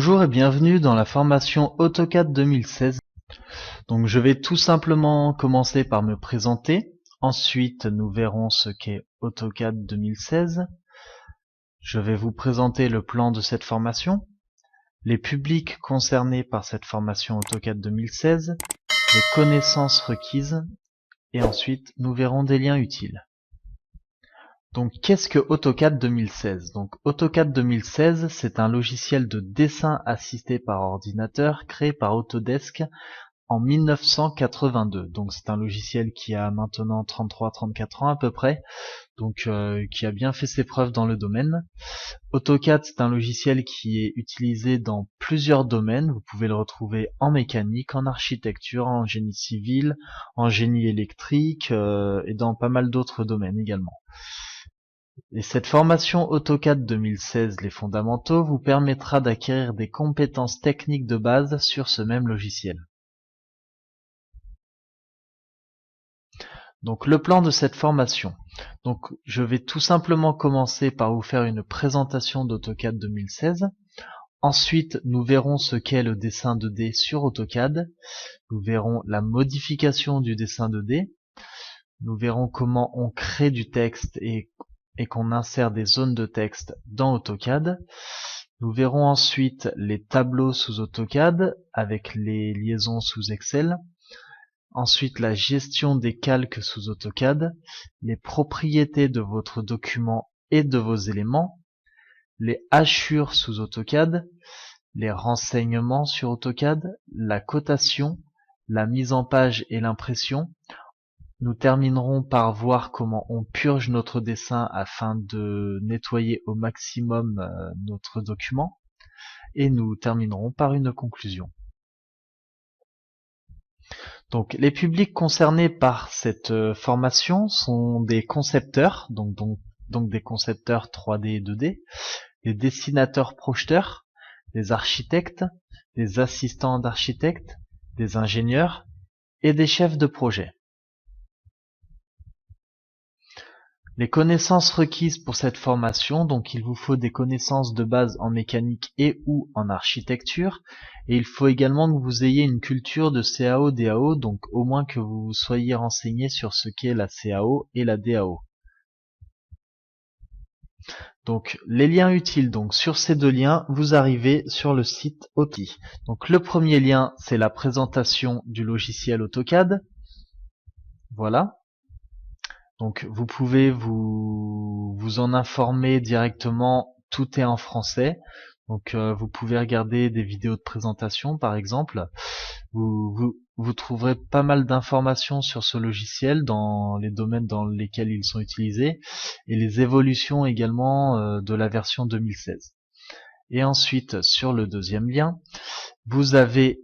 Bonjour et bienvenue dans la formation AutoCAD 2016. Donc je vais tout simplement commencer par me présenter. Ensuite, nous verrons ce qu'est AutoCAD 2016. Je vais vous présenter le plan de cette formation, les publics concernés par cette formation AutoCAD 2016, les connaissances requises, et ensuite nous verrons des liens utiles. Donc qu'est-ce que AutoCAD 2016? Donc AutoCAD 2016, c'est un logiciel de dessin assisté par ordinateur créé par Autodesk en 1982. Donc c'est un logiciel qui a maintenant 33-34 ans à peu près, donc qui a bien fait ses preuves dans le domaine. AutoCAD, c'est un logiciel qui est utilisé dans plusieurs domaines. Vous pouvez le retrouver en mécanique, en architecture, en génie civil, en génie électrique et dans pas mal d'autres domaines également. Et cette formation AutoCAD 2016, les fondamentaux, vous permettra d'acquérir des compétences techniques de base sur ce même logiciel. Donc le plan de cette formation. Donc je vais tout simplement commencer par vous faire une présentation d'AutoCAD 2016. Ensuite, nous verrons ce qu'est le dessin 2D sur AutoCAD. Nous verrons la modification du dessin 2D. Nous verrons comment on crée du texte et qu'on insère des zones de texte dans AutoCAD. Nous verrons ensuite les tableaux sous AutoCAD avec les liaisons sous Excel. Ensuite, la gestion des calques sous AutoCAD, les propriétés de votre document et de vos éléments, les hachures sous AutoCAD, les renseignements sur AutoCAD, la cotation, la mise en page et l'impression. Nous terminerons par voir comment on purge notre dessin afin de nettoyer au maximum notre document. Et nous terminerons par une conclusion. Donc les publics concernés par cette formation sont des concepteurs, donc des concepteurs 3D et 2D, des dessinateurs projeteurs, des architectes, des assistants d'architectes, des ingénieurs et des chefs de projet. Les connaissances requises pour cette formation, donc il vous faut des connaissances de base en mécanique et ou en architecture, et il faut également que vous ayez une culture de CAO, DAO, donc au moins que vous soyez renseigné sur ce qu'est la CAO et la DAO. Donc les liens utiles, donc sur ces deux liens, vous arrivez sur le site OTI. Donc le premier lien, c'est la présentation du logiciel AutoCAD. Voilà. Donc vous pouvez vous en informer directement, tout est en français. Donc vous pouvez regarder des vidéos de présentation par exemple. Vous trouverez pas mal d'informations sur ce logiciel dans les domaines dans lesquels ils sont utilisés et les évolutions également de la version 2016. Et ensuite sur le deuxième lien, vous avez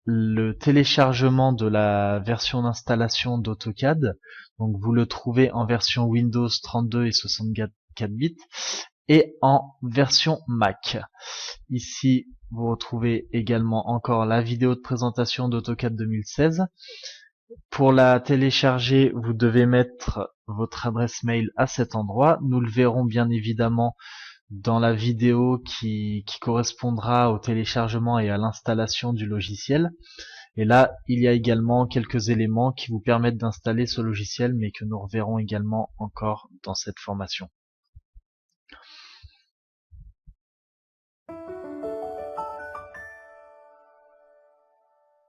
le téléchargement de la version d'installation d'AutoCAD. Donc vous le trouvez en version Windows 32 et 64 bits et en version Mac. Ici, vous retrouvez également encore la vidéo de présentation d'AutoCAD 2016. Pour la télécharger, vous devez mettre votre adresse mail à cet endroit. Nous le verrons bien évidemment dans la vidéo qui correspondra au téléchargement et à l'installation du logiciel. Et là, il y a également quelques éléments qui vous permettent d'installer ce logiciel, mais que nous reverrons également encore dans cette formation.